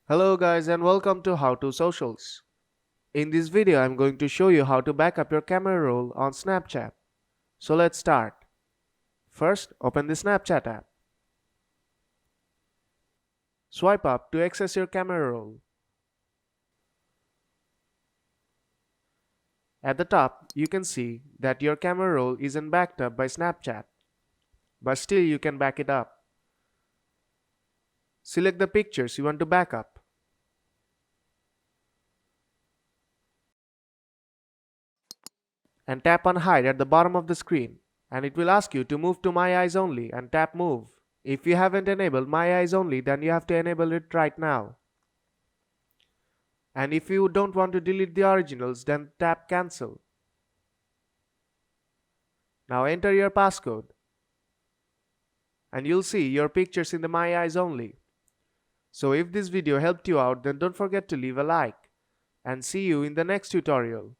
Hello guys and welcome to How to Socials. In this video I'm going to show you how to back up your camera roll on Snapchat. So let's start. First, open the Snapchat app. Swipe up to access your camera roll. At the top, you can see that your camera roll isn't backed up by Snapchat, but still you can back it up. Select the pictures you want to back up. And tap on Hide at the bottom of the screen, and it will ask you to move to My Eyes Only and tap Move. If you haven't enabled My Eyes Only, then you have to enable it right now. And if you don't want to delete the originals, then tap Cancel. Now enter your passcode, and you'll see your pictures in the My Eyes Only. So if this video helped you out, then don't forget to leave a like, and see you in the next tutorial.